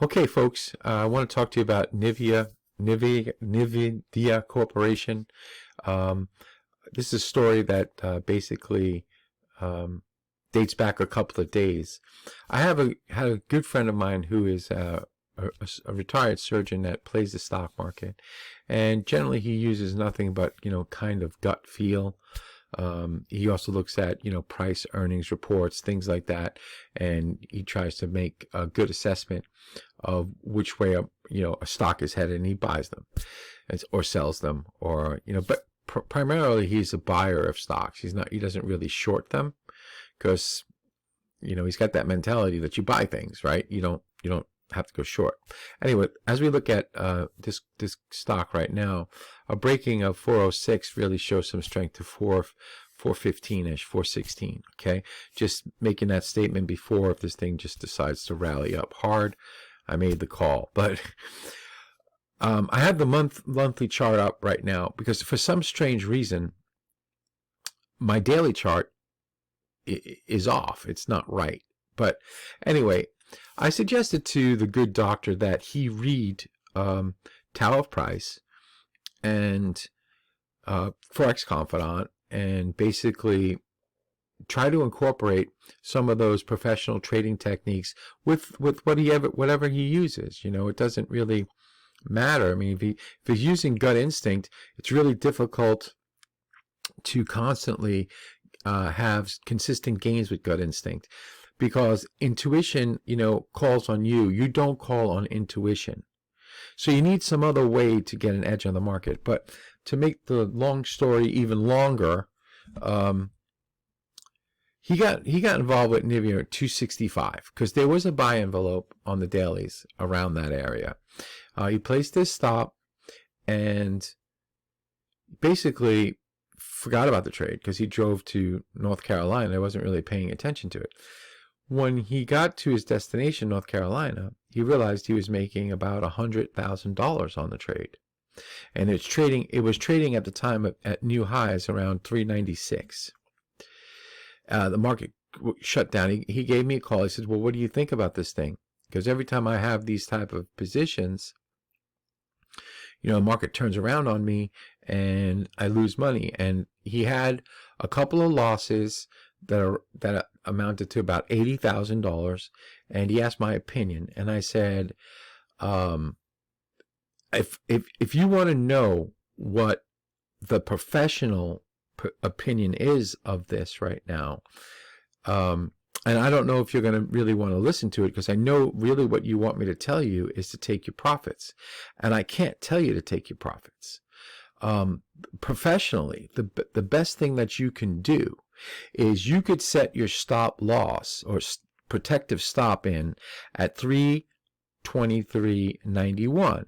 Okay, folks, I want to talk to you about NVIDIA Corporation. Um, this is a story that basically dates back a couple of days. I had a good friend of mine who is a retired surgeon that plays the stock market, and generally he uses nothing but kind of gut feel. He also looks at price earnings reports, things like that, and he tries to make a good assessment of which way a stock is headed, and he buys them or sells them, or but primarily he's a buyer of stocks. He doesn't really short them, because he's got that mentality that you buy things, right? You don't have to go short. Anyway, as we look at this stock right now, a breaking of 406 really shows some strength to 415-ish, 416. Okay, just making that statement before, if this thing just decides to rally up hard, I made the call. But I have the monthly chart up right now because for some strange reason my daily chart is off. It's not right. But anyway, I suggested to the good doctor that he read Tower of Price and Forex Confidant, and basically try to incorporate some of those professional trading techniques with whatever he uses. It doesn't really matter. I mean, if he's using gut instinct, it's really difficult to constantly have consistent gains with gut instinct, because intuition, calls on you. You don't call on intuition. So you need some other way to get an edge on the market. But to make the long story even longer, he got involved with NVIDIA at 265 because there was a buy envelope on the dailies around that area. He placed his stop and basically forgot about the trade because he drove to North Carolina. I wasn't really paying attention to it. When he got to his destination, North Carolina, he realized he was making about $100,000 on the trade, and it was trading at the time at new highs around 396. The market shut down. He gave me a call. He said, "Well, what do you think about this thing?" Because every time I have these type of positions, the market turns around on me and I lose money. And he had a couple of losses that amounted to about $80,000, and he asked my opinion, and I said, if you want to know what the professional opinion is of this right now, and I don't know if you're going to really want to listen to it, because I know really what you want me to tell you is to take your profits, and I can't tell you to take your profits. Professionally, the best thing that you can do is you could set your stop loss or protective stop in at 323.91.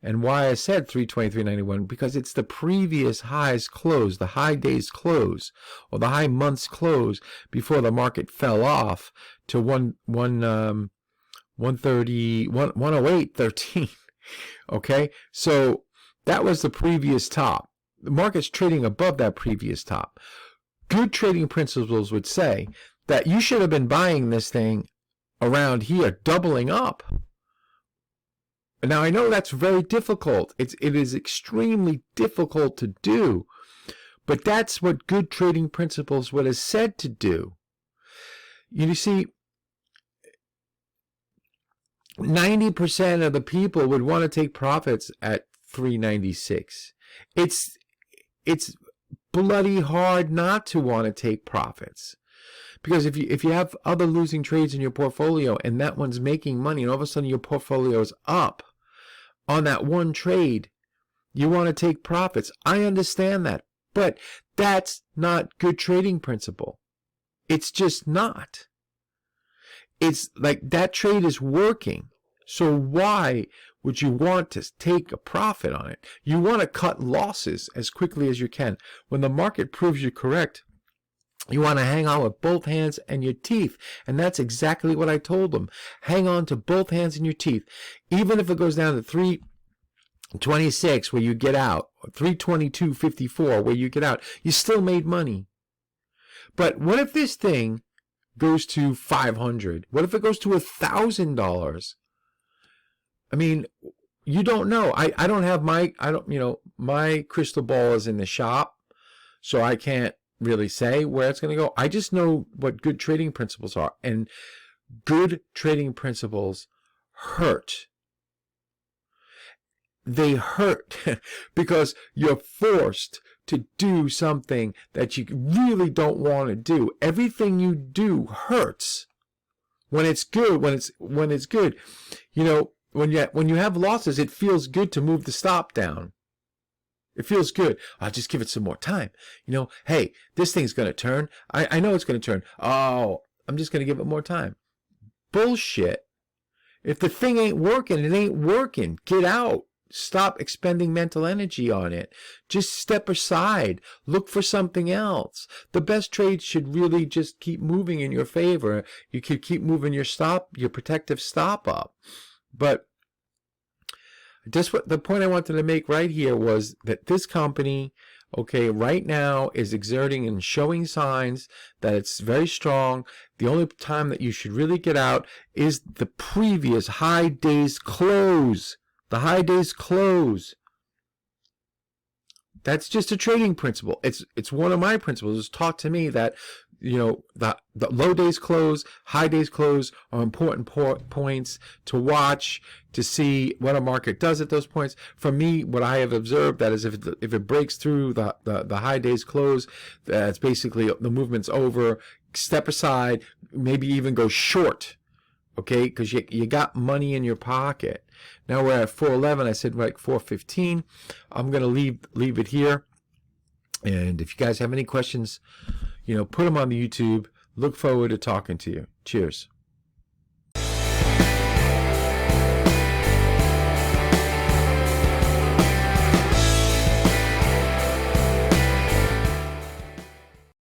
And why I said 323.91, because it's the previous highs close, the high days close, or the high months close before the market fell off to 108.13. Okay, so that was the previous top. The market's trading above that previous top. Good trading principles would say that you should have been buying this thing around here, doubling up. Now, I know that's very difficult. It is extremely difficult to do, but that's what good trading principles would have said to do. You see, 90% of the people would want to take profits at 396. It's bloody hard not to want to take profits, because if you have other losing trades in your portfolio and that one's making money, and all of a sudden your portfolio is up on that one trade, you want to take profits. I understand that, but that's not good trading principle. It's just not. It's like that trade is working, so why would you want to take a profit on it? You want to cut losses as quickly as you can. When the market proves you correct, you want to hang on with both hands and your teeth. And that's exactly what I told them. Hang on to both hands and your teeth. Even if it goes down to 326 where you get out, or 322.54 where you get out, you still made money. But what if this thing goes to $500? What if it goes to $1,000? I mean, you don't know. I don't have my crystal ball is in the shop, so I can't really say where it's going to go. I just know what good trading principles are. And good trading principles hurt. They hurt because you're forced to do something that you really don't want to do. Everything you do hurts when it's good, when it's good. You know, when you have losses, it feels good to move the stop down. It feels good. I'll just give it some more time. You know, hey, this thing's going to turn. I know it's going to turn. Oh, I'm just going to give it more time. Bullshit. If the thing ain't working, it ain't working. Get out. Stop expending mental energy on it. Just step aside. Look for something else. The best trades should really just keep moving in your favor. You could keep moving your protective stop up. But just what the point I wanted to make right here was that this company, okay, right now is exerting and showing signs that it's very strong. The only time that you should really get out is the previous high day's close. The high day's close. That's just a trading principle. It's one of my principles. It's taught to me that, you know, the low days close, high days close are important points to watch, to see what a market does at those points. For me, what I have observed, that is if it breaks through the high days close, that's basically the movement's over. Step aside, maybe even go short. Okay, because you got money in your pocket. Now we're at 411. I said like 415. I'm gonna leave it here. And if you guys have any questions, you know, put them on the YouTube. Look forward to talking to you. Cheers.